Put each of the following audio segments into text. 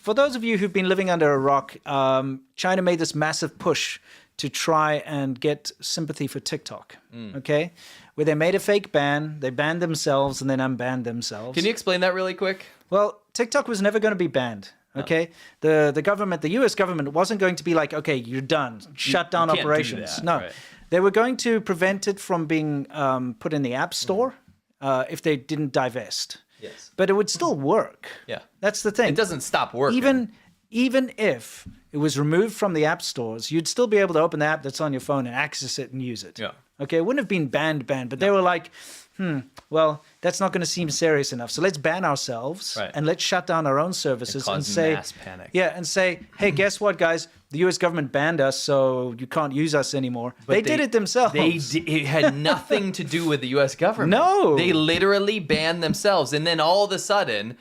For those of you who've been living under a rock, China made this massive push to try and get sympathy for TikTok, okay? Where they made a fake ban, they banned themselves and then unbanned themselves. Can you explain that really quick? Well, TikTok was never going to be banned, okay? The government, the US government wasn't going to be like, okay, you're done, shut down operations. That, no, right. They were going to prevent it from being put in the App Store if they didn't divest. Yes. But it would still work. Yeah. That's the thing. It doesn't stop working. Even if it was removed from the app stores, you'd still be able to open the app that's on your phone and access it and use it. Yeah. Okay, it wouldn't have been banned, but they were like, well, that's not going to seem serious enough. So let's ban ourselves and let's shut down our own services and say, mass panic. Yeah, and say, hey, guess what, guys? The U.S. government banned us, so you can't use us anymore. But they did it themselves. It had nothing to do with the U.S. government. No. They literally banned themselves. And then all of a sudden,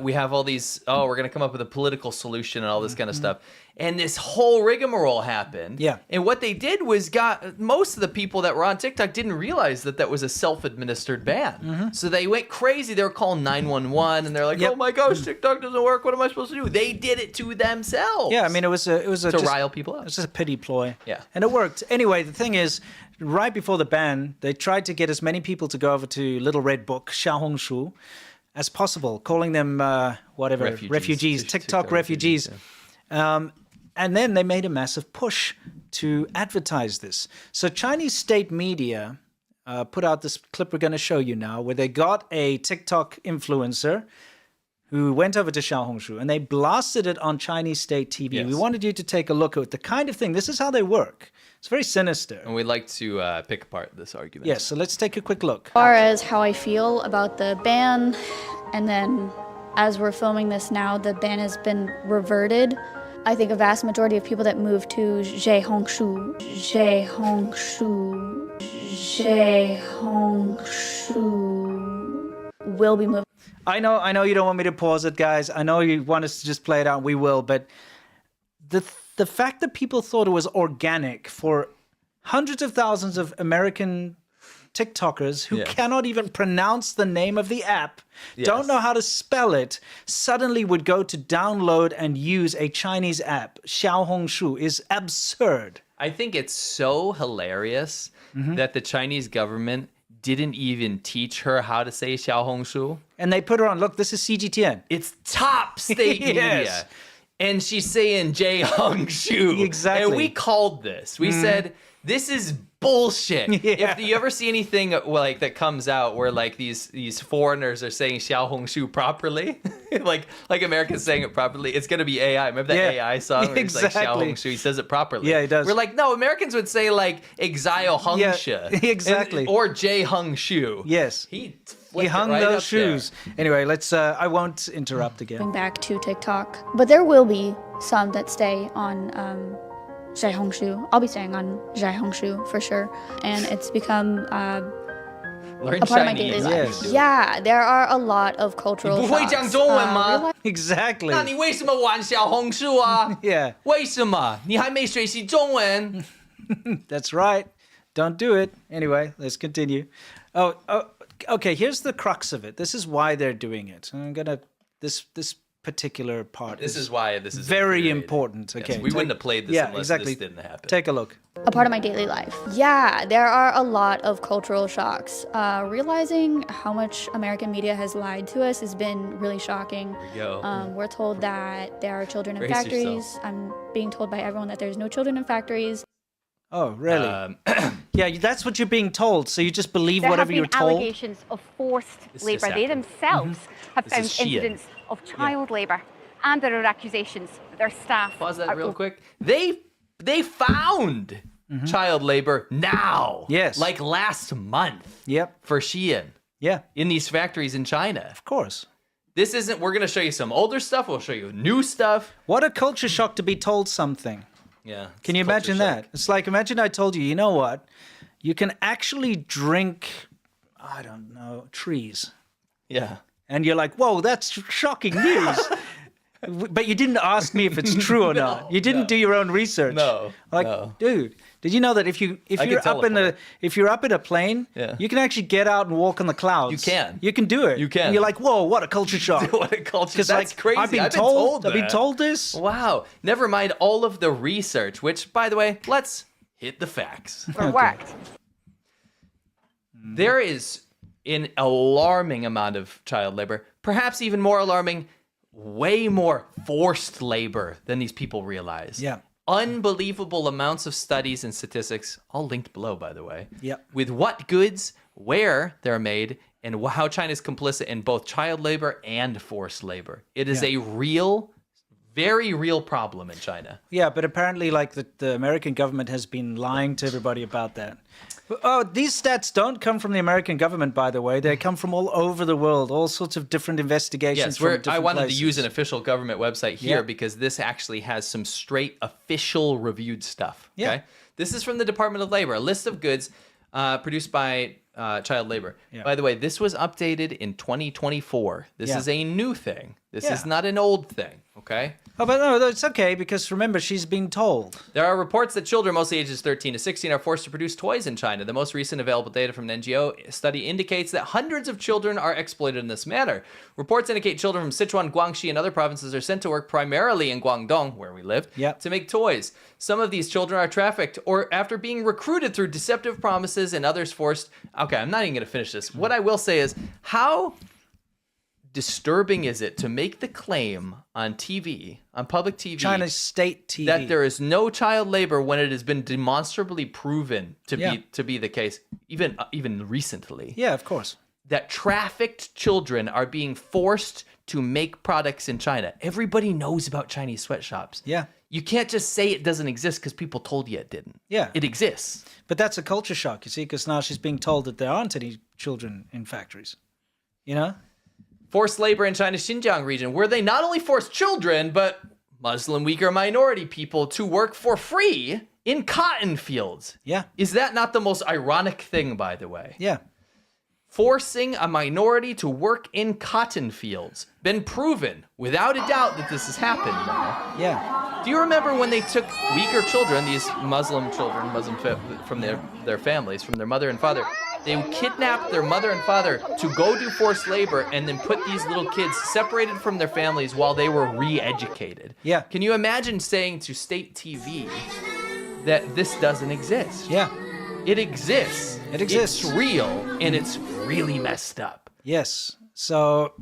we have all these, we're going to come up with a political solution and all this kind of stuff. And this whole rigmarole happened. Yeah. And what they did was most of the people that were on TikTok didn't realize that was a self-administered ban. So they went crazy. They were calling 911 and they're like, oh my gosh, TikTok doesn't work. What am I supposed to do? They did it to themselves. Yeah, I mean, it was to rile people up. It was just a pity ploy. Yeah. And it worked. Anyway, the thing is, right before the ban, they tried to get as many people to go over to Little Red Book, Xiaohongshu, as possible, calling them refugees, TikTok refugees. And then they made a massive push to advertise this. So Chinese state media put out this clip we're going to show you now, where they got a TikTok influencer who went over to Xiaohongshu and they blasted it on Chinese state TV. Yes. We wanted you to take a look at the kind of thing. This is how they work. It's very sinister. And we'd like to pick apart this argument. Yes, so let's take a quick look. As far as how I feel about the ban, and then as we're filming this now, the ban has been reverted. I think a vast majority of people that move to Zhehongshu will be moving. I know you don't want me to pause it, guys. I know you want us to just play it out. We will, but the fact that people thought it was organic for hundreds of thousands of American TikTokers who cannot even pronounce the name of the app, don't know how to spell it, suddenly would go to download and use a Chinese app, Xiaohongshu, is absurd. I think it's so hilarious that the Chinese government didn't even teach her how to say Xiaohongshu. And they put her on, look, this is CGTN. It's top state media. And she's saying Zhehongshu. Exactly. And we called this. We said, this is bullshit. Yeah. If you ever see anything like that comes out where like these foreigners are saying Xiaohongshu properly, like Americans saying it properly, it's gonna be AI. Remember that AI song where it's like Xiaohongshu, he says it properly. Yeah, he does. We're like, no, Americans would say like Exile-Hongsha. Yeah, exactly. Or Zhehongshu. Yes. He hung right those up there. shoes. Anyway, let's. I won't interrupt again. Going back to TikTok, but there will be some that stay on Zhehongshu. I'll be staying on Zhehongshu for sure, and it's become Learn a part of my Chinese. daily life. Yes. Yeah, there are a lot of cultural 你不会 shocks. 讲中文吗？ Exactly. 那你为什么玩小红书啊？ Yeah. 为什么？你还没学习中文？ That's right. Don't do it. Anyway, let's continue. Oh, okay. Here's the crux of it. This is why they're doing it. I'm gonna this particular part. This is why this is very infuriating. important. Yes, Okay, we wouldn't have played this unless exactly. this didn't happen. Take a look. A part of my daily life. Yeah, there are a lot of cultural shocks. Realizing how much American media has lied to us has been really shocking. There you go. We're told that there are children in Brace factories. yourself. I'm being told by everyone that there's no children in factories. Oh, really? Yeah, that's what you're being told. So you just believe whatever you're There have been told. allegations of forced This labour. just They happened. themselves have This found is Shein. incidents of child labour, and there are accusations that their staff Pause that are real quick. They found child labor now. Yes. Like last month. Yep. For Shein. Yeah, In these factories in China. of course. This isn't, we're going to show you some older stuff. We'll show you new stuff. What a culture shock to be told something. Yeah. Can you imagine that? It's like, imagine I told you, you know what? You can actually drink, I don't know, trees. Yeah. And you're like, whoa, that's shocking news. But you didn't ask me if it's true or not. You didn't do your own research. No. Dude, did you know that if you're up in a plane, you can actually get out and walk on the clouds? You can. You can do it. You can. And you're like, whoa, what a culture shock. What a culture. That's crazy. I've been told this. Wow. Never mind all of the research, which, by the way, let's hit the facts. Worked. There is an alarming amount of child labor, perhaps even more alarming, way more forced labor than these people realize. Yeah. Unbelievable amounts of studies and statistics, all linked below, by the way, with what goods, where they're made, and how China is complicit in both child labor and forced labor. It is a real, very real problem in China. Yeah, but apparently, like, the American government has been lying to everybody about that. Oh, these stats don't come from the American government, by the way. They come from all over the world, all sorts of different investigations. Yes, I wanted to use an official government website here because this actually has some straight official reviewed stuff. Okay? Yeah. This is from the Department of Labor, a list of goods produced by child labor. Yeah. By the way, this was updated in 2024. This is a new thing. This is not an old thing, okay? Oh, but no, it's okay, because remember, she's being told. There are reports that children, mostly ages 13 to 16, are forced to produce toys in China. The most recent available data from an NGO study indicates that hundreds of children are exploited in this manner. Reports indicate children from Sichuan, Guangxi, and other provinces are sent to work primarily in Guangdong, where we live, to make toys. Some of these children are trafficked or after being recruited through deceptive promises, and others forced... Okay, I'm not even going to finish this. What I will say is, how disturbing is it to make the claim on TV, on public TV, China's state TV, that there is no child labor when it has been demonstrably proven to be the case, even recently? Yeah, of course. That trafficked children are being forced to make products in China. Everybody knows about Chinese sweatshops. Yeah. You can't just say it doesn't exist because people told you it didn't. Yeah. It exists. But that's a culture shock, you see, because now she's being told that there aren't any children in factories. You know? Forced labor in China's Xinjiang region, where they not only forced children, but Muslim, Uyghur minority people to work for free in cotton fields. Yeah. Is that not the most ironic thing, by the way? Yeah. Forcing a minority to work in cotton fields. Been proven, without a doubt, that this has happened now. Yeah. Do you remember when they took Uyghur children, these Muslim children, from their families, from their mother and father, they kidnapped their mother and father to go do forced labor and then put these little kids separated from their families while they were re-educated? Yeah. Can you imagine saying to state TV that this doesn't exist? Yeah. It exists. It exists. It's real, and it's really messed up. Yes. So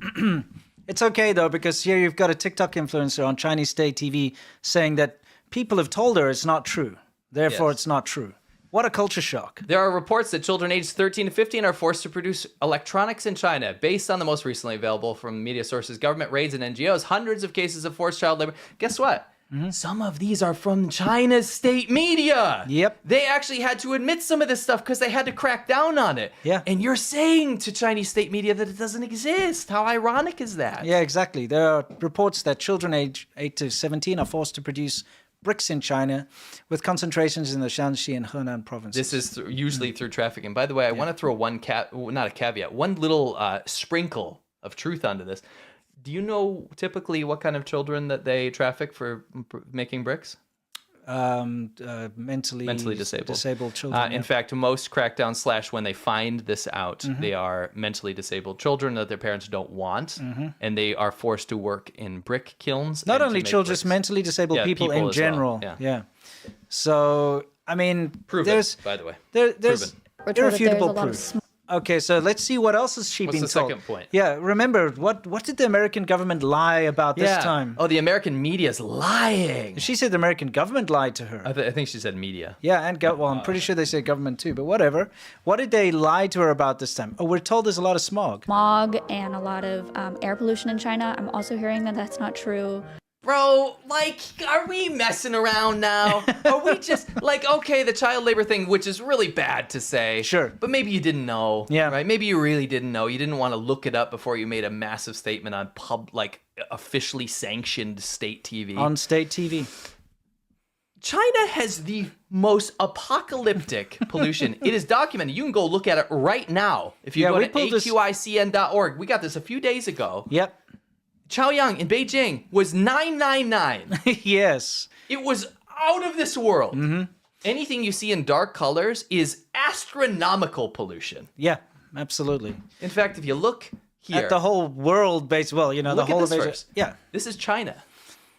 it's okay, though, because here you've got a TikTok influencer on Chinese state TV saying that people have told her it's not true. Therefore, it's not true. What a culture shock. There are reports that children aged 13 to 15 are forced to produce electronics in China. Based on the most recently available from media sources, government raids, and NGOs, hundreds of cases of forced child labor. Guess what? Some of these are from China's state media. Yep. They actually had to admit some of this stuff because they had to crack down on it. Yeah. And you're saying to Chinese state media that it doesn't exist. How ironic is that? Yeah, exactly. There are reports that children aged 8 to 17 are forced to produce bricks in China with concentrations in the Shanxi and Henan provinces. This is usually through trafficking. By the way, I want to throw one little sprinkle of truth onto this. Do you know typically what kind of children that they traffic for making bricks? Mentally disabled children. In fact, most crackdowns / when they find this out, they are mentally disabled children that their parents don't want, and they are forced to work in brick kilns. Not only children, just mentally disabled people in general. Well. Yeah. So, I mean, Proven, by the way. There's irrefutable there's proof. Okay, so let's see what else is she being told. What's the second point? Yeah, remember, what did the American government lie about this time? Oh, the American media's lying. She said the American government lied to her. I think she said media. Yeah, and I'm pretty sure they said government too, but whatever. What did they lie to her about this time? Oh, we're told there's a lot of smog. Smog and a lot of air pollution in China. I'm also hearing that that's not true. Bro, like, are we messing around now? Are we just, like, okay, the child labor thing, which is really bad to say. Sure. But maybe you didn't know. Yeah. Right? Maybe you really didn't know. You didn't want to look it up before you made a massive statement on officially sanctioned state TV. On state TV. China has the most apocalyptic pollution. It is documented. You can go look at it right now. If you go to aqicn.org. We got this a few days ago. Yep. Chaoyang in Beijing was 999. Yes. It was out of this world. Anything you see in dark colors is astronomical pollution. Yeah, absolutely. In fact, if you look here. At the whole world base, well, the whole of Asia. First. Yeah. This is China.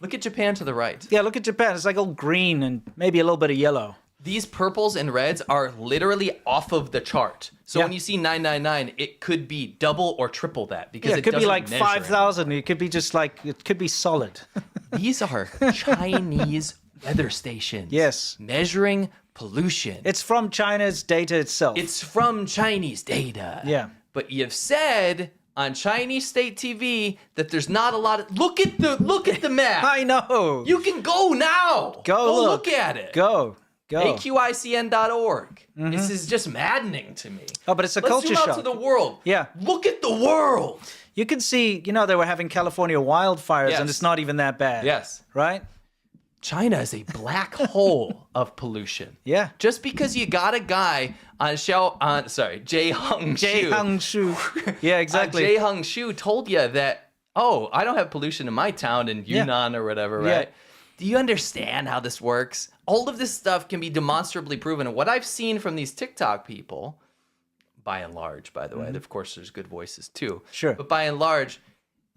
Look at Japan to the right. Yeah, look at Japan. It's like all green and maybe a little bit of yellow. These purples and reds are literally off of the chart. So when you see 999, it could be double or triple that because it could be like 5,000. It could be just like, it could be solid. These are Chinese weather stations. Yes. Measuring pollution. It's from China's data itself. It's from Chinese data. Yeah. But you've said on Chinese state TV that there's not a lot of... Look at the map. I know. You can go now. Go look at it. Go. AQICN.org. This is just maddening to me. Oh, but it's a Let's culture zoom shock. out to the world. Yeah. Look at the world. You can see, they were having California wildfires Yes. and it's not even that bad. Yes. Right? China is a black hole of pollution. Yeah. Just because you got a guy on Jay Hung Shu. Yeah, exactly. Jay Hung Shu told you that, I don't have pollution in my town in Yunnan or whatever, right? Yeah. Do you understand how this works? All of this stuff can be demonstrably proven. And what I've seen from these TikTok people, by and large, by the way, of course, there's good voices too. Sure. But by and large,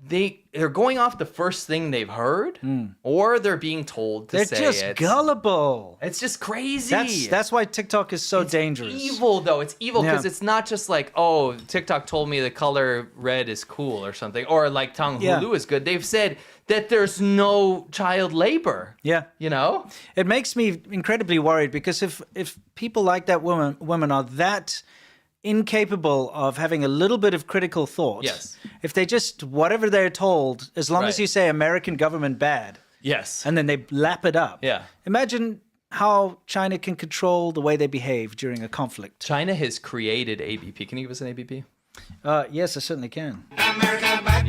they're going off the first thing they've heard, or they're being told to say it. They're just gullible. It's just crazy. That's why TikTok is so dangerous. Evil though. It's evil because it's not just like, TikTok told me the color red is cool or something, or like Tang Hulu is good. They've said that there's no child labor. Yeah. It makes me incredibly worried because if people like that women are that incapable of having a little bit of critical thought. Yes. If they just, whatever they're told, as long as you say American government bad. Yes. And then they lap it up. Yeah. Imagine how China can control the way they behave during a conflict. China has created ABP. Can you give us an ABP? Yes, I certainly can. America bad.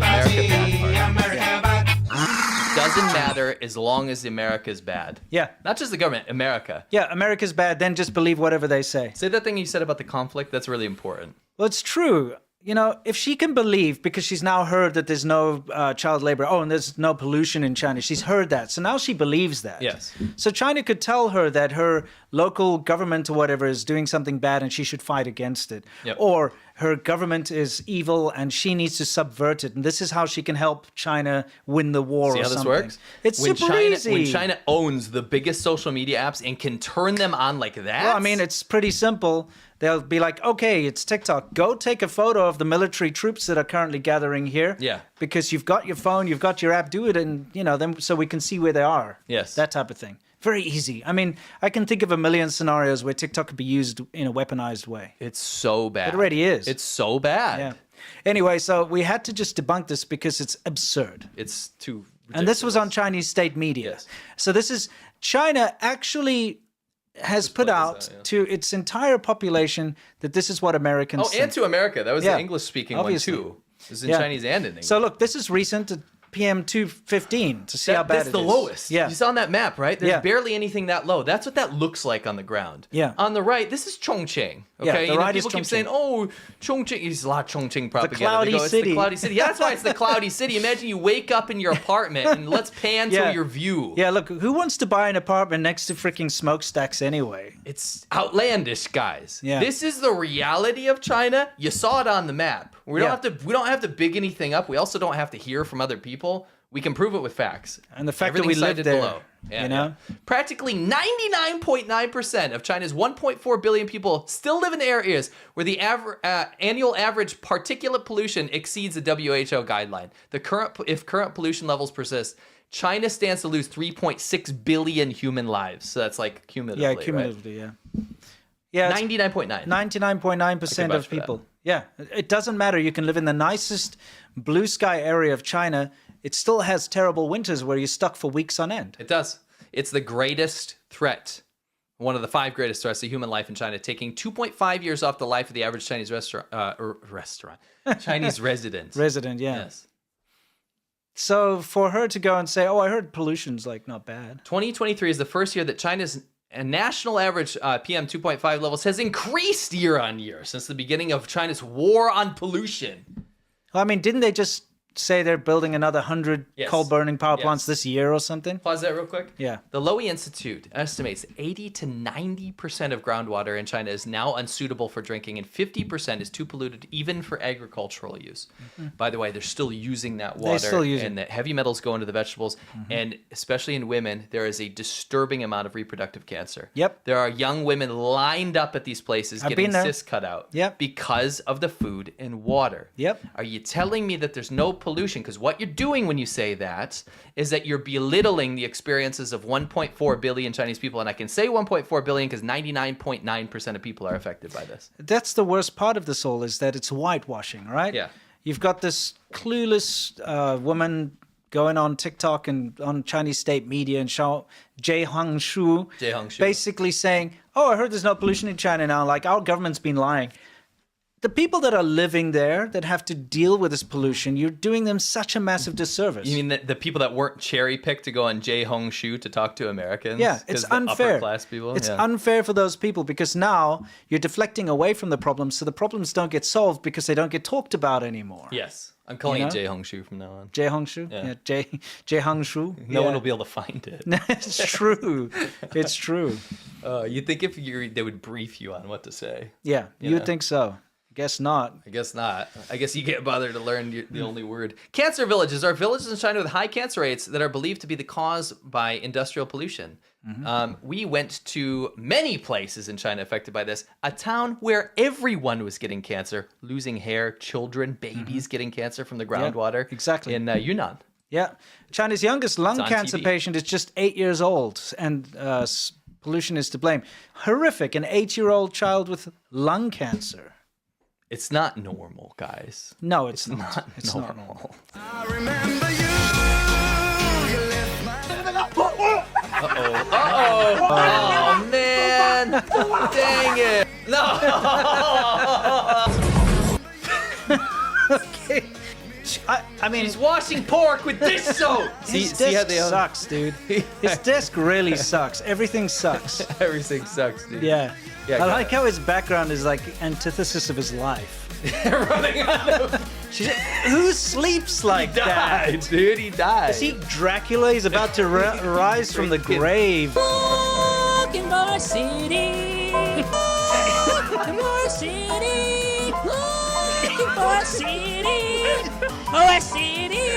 Doesn't matter as long as America's bad. Yeah. Not just the government, America. Yeah, America's bad, then just believe whatever they say. Say that thing you said about the conflict. That's really important. Well, it's true. If she can believe, because she's now heard that there's no child labor, and there's no pollution in China, she's heard that. So now she believes that. Yes. So China could tell her that her local government or whatever is doing something bad and she should fight against it. Yep. Or her government is evil and she needs to subvert it. And this is how she can help China win the war See or how something. this works? It's super easy. When China owns the biggest social media apps and can turn them on like that. Well, I mean, it's pretty simple. They'll be like, okay, it's TikTok. Go take a photo of the military troops that are currently gathering here. Yeah. Because you've got your phone, you've got your app, do it, and, then so we can see where they are. Yes. That type of thing. Very easy. I mean, I can think of a million scenarios where TikTok could be used in a weaponized way. It's so bad. It already is. It's so bad. Yeah. Anyway, so we had to just debunk this because it's absurd. It's too ridiculous. And this was on Chinese state media. Yes. So this is, China actually has put out to its entire population that this is what Americans think. And to America. That was the English-speaking obviously. one, too. This is in Chinese and in English. So look, this is recent, PM 215, to see how bad it is. That's the lowest. Yeah. You saw on that map, right? There's barely anything that low. That's what that looks like on the ground. Yeah. On the right, this is Chongqing. Yeah, Okay. the right is people keep saying, Chongqing. There's a lot of Chongqing propaganda. cloudy They go, city. It's the cloudy city. Yeah, that's why it's the cloudy city. Imagine you wake up in your apartment and let's pan to your view. Yeah, look, who wants to buy an apartment next to freaking smokestacks anyway? It's outlandish, guys. Yeah. This is the reality of China. You saw it on the map. We don't have to big anything up. We also don't have to hear from other people. We can prove it with facts. And the fact that we live there, below. Practically 99.9% of China's 1.4 billion people still live in areas where the annual average particulate pollution exceeds the WHO guideline. If current pollution levels persist, China stands to lose 3.6 billion human lives. So that's like cumulatively. Yeah, cumulatively, right? Yeah, 99.9. 99.9% of people. Yeah, it doesn't matter. You can live in the nicest blue sky area of China. It still has terrible winters where you're stuck for weeks on end. It does. It's the greatest threat, one of the 5 greatest threats to human life in China, taking 2.5 years off the life of the average Chinese Chinese resident. Resident, yeah. Yes. So for her to go and say, I heard pollution's like not bad. 2023 is the first year that China's national average PM 2.5 levels has increased year on year since the beginning of China's war on pollution. Well, I mean, didn't they just say they're building another 100 coal-burning power plants this year or something? Pause that real quick. Yeah. The Lowy Institute estimates 80 to 90% of groundwater in China is now unsuitable for drinking, and 50% is too polluted even for agricultural use. By the way, they're still using that water, and the heavy metals go into the vegetables, and especially in women, there is a disturbing amount of reproductive cancer. Yep. There are young women lined up at these places getting cysts cut out because of the food and water. Yep. Are you telling me that there's no pollution? Because what you're doing when you say that is that you're belittling the experiences of 1.4 billion Chinese people. And I can say 1.4 billion because 99.9% of people are affected by this. That's the worst part of this all, is that it's whitewashing, right? Yeah. You've got this clueless woman going on TikTok and on Chinese state media and Jie Hangshu basically saying, oh, I heard there's no pollution in China now. Like, our government's been lying. The people that are living there that have to deal with this pollution, you're doing them such a massive disservice. You mean the people that weren't cherry-picked to go on Jie Hangshu to talk to Americans? Yeah, it's unfair. Upper-class people? It's unfair for those people because now you're deflecting away from the problems, so the problems don't get solved because they don't get talked about anymore. Yes. I'm calling it Jie Hangshu from now on. Jie Hangshu? Yeah, Jie Hangshu. No one will be able to find it. It's true. It's true. You'd think if they would brief you on what to say. Yeah, you would think so. Guess not. I guess not. I guess you get bothered to learn the only word. Cancer villages are villages in China with high cancer rates that are believed to be the cause by industrial pollution. We went to many places in China affected by this. A town where everyone was getting cancer, losing hair, children, babies getting cancer from the groundwater. Exactly. In Yunnan. Yeah. China's youngest lung cancer patient is just 8 years old, and pollution is to blame. Horrific. An 8-year-old child with lung cancer. It's not normal, guys. No, it's not. It's not normal. I remember you. Oh, man. Dang it. No. Okay. I mean, he's washing pork with dish soap. His desk sucks, dude. His desk really sucks. Everything sucks. Everything sucks, dude. Yeah. I like how his background is like antithesis of his life. Running out of... Who sleeps like that? Dude, he died. Is he Dracula? He's about to rise from the grave. Looking for a city. Looking for a city. Looking for a city. For a city.